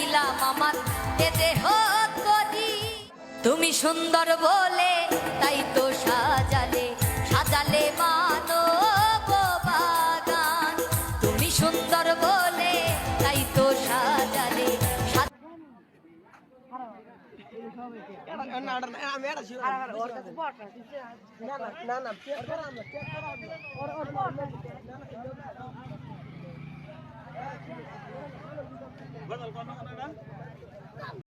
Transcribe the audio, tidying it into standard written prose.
দিলাম আমার এ দেহ তরি। তুমি সুন্দর বলে তাই তো সাজালে সাজালে মানব বাগান। তুমি সুন্দর বলে তাই তো সাজালে